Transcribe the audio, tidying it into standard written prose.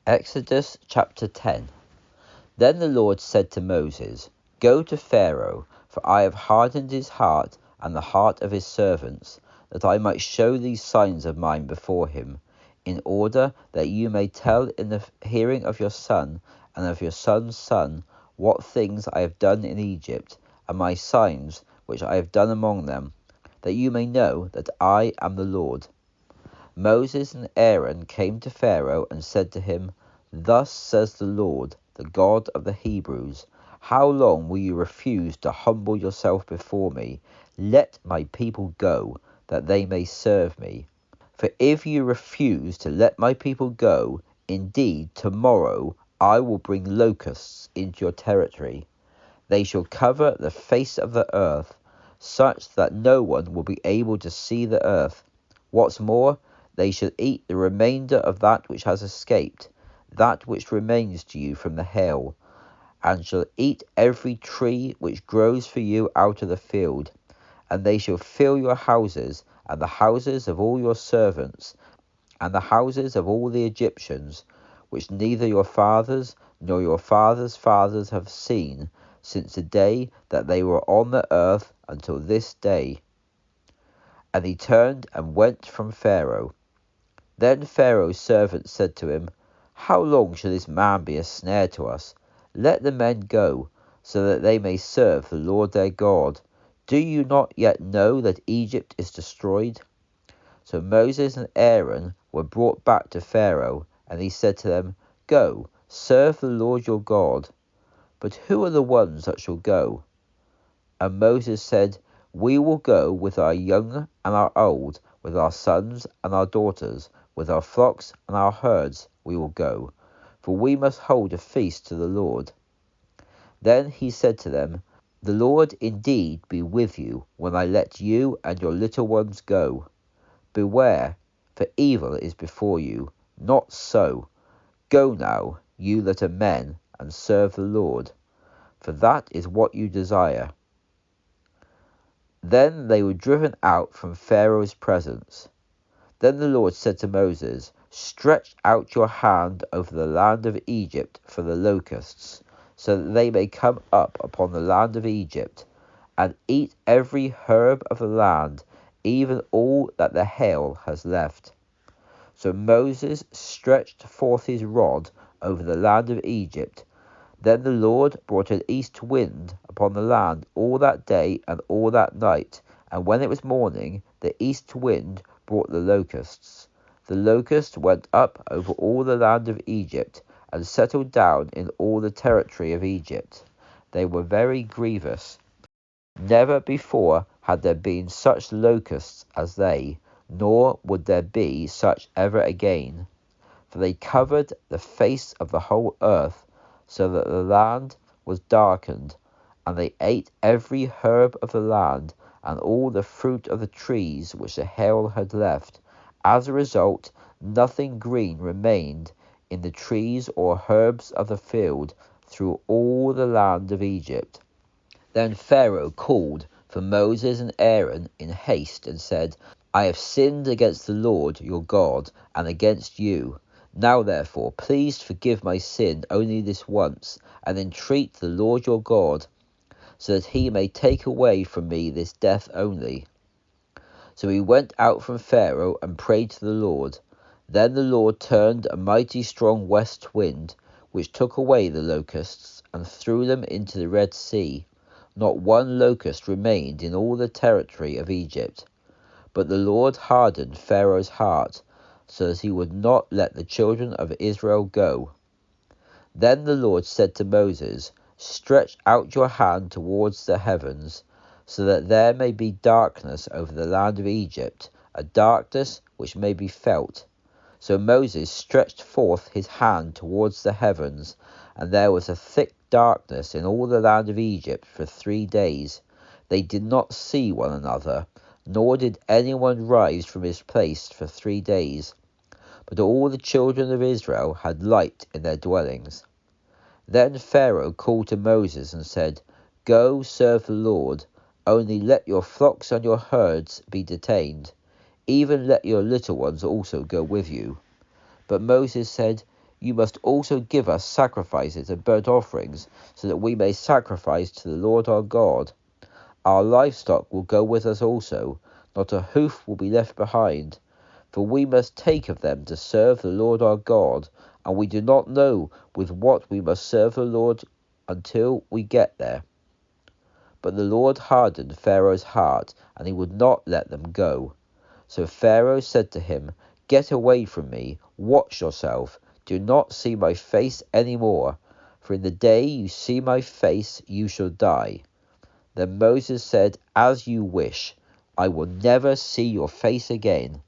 Exodus chapter 10. Then the Lord said to Moses, Go to Pharaoh, for I have hardened his heart and the heart of his servants, that I might show these signs of mine before him, in order that you may tell in the hearing of your son and of your son's son what things I have done in Egypt, and my signs which I have done among them, that you may know that I am the Lord. Moses and Aaron came to Pharaoh and said to him, Thus says the Lord, the God of the Hebrews, How long will you refuse to humble yourself before me? Let my people go, that they may serve me. For if you refuse to let my people go, indeed tomorrow I will bring locusts into your territory. They shall cover the face of the earth, such that no one will be able to see the earth. What's more, they shall eat the remainder of that which has escaped, that which remains to you from the hail, and shall eat every tree which grows for you out of the field. And they shall fill your houses, and the houses of all your servants, and the houses of all the Egyptians, which neither your fathers nor your fathers' fathers have seen, since the day that they were on the earth until this day. And he turned and went from Pharaoh. Then Pharaoh's servants said to him, How long shall this man be a snare to us? Let the men go, so that they may serve the Lord their God. Do you not yet know that Egypt is destroyed? So Moses and Aaron were brought back to Pharaoh, and he said to them, Go, serve the Lord your God. But who are the ones that shall go? And Moses said, We will go with our young and our old, with our sons and our daughters, with our flocks and our herds we will go, for we must hold a feast to the Lord. Then he said to them, The Lord indeed be with you when I let you and your little ones go. Beware, for evil is before you. Not so. Go now, you that are men, and serve the Lord, for that is what you desire. Then they were driven out from Pharaoh's presence. Then the Lord said to Moses, Stretch out your hand over the land of Egypt for the locusts, so that they may come up upon the land of Egypt, and eat every herb of the land, even all that the hail has left. So Moses stretched forth his rod over the land of Egypt. Then the Lord brought an east wind upon the land all that day and all that night, and when it was morning, the east wind brought the locusts. The locusts went up over all the land of Egypt, and settled down in all the territory of Egypt. They were very grievous. Never before had there been such locusts as they, nor would there be such ever again. For they covered the face of the whole earth, so that the land was darkened, and they ate every herb of the land, and all the fruit of the trees which the hail had left. As a result, nothing green remained in the trees or herbs of the field through all the land of Egypt. Then Pharaoh called for Moses and Aaron in haste and said, I have sinned against the Lord your God and against you. Now therefore, please forgive my sin only this once, and entreat the Lord your God, so that he may take away from me this death only. So he went out from Pharaoh and prayed to the Lord. Then the Lord turned a mighty strong west wind, which took away the locusts and threw them into the Red Sea. Not one locust remained in all the territory of Egypt. But the Lord hardened Pharaoh's heart, so that he would not let the children of Israel go. Then the Lord said to Moses, Stretch out your hand towards the heavens, so that there may be darkness over the land of Egypt, a darkness which may be felt. So Moses stretched forth his hand towards the heavens, and there was a thick darkness in all the land of Egypt for 3 days. They did not see one another, nor did anyone rise from his place for 3 days. But all the children of Israel had light in their dwellings. Then Pharaoh called to Moses and said, Go serve the Lord, only let your flocks and your herds be detained. Even let your little ones also go with you. But Moses said, You must also give us sacrifices and burnt offerings, so that we may sacrifice to the Lord our God. Our livestock will go with us also, not a hoof will be left behind, for we must take of them to serve the Lord our God, and we do not know with what we must serve the Lord until we get there." But the Lord hardened Pharaoh's heart, and he would not let them go. So Pharaoh said to him, "Get away from me, watch yourself, do not see my face any more, for in the day you see my face you shall die." Then Moses said, "As you wish, I will never see your face again."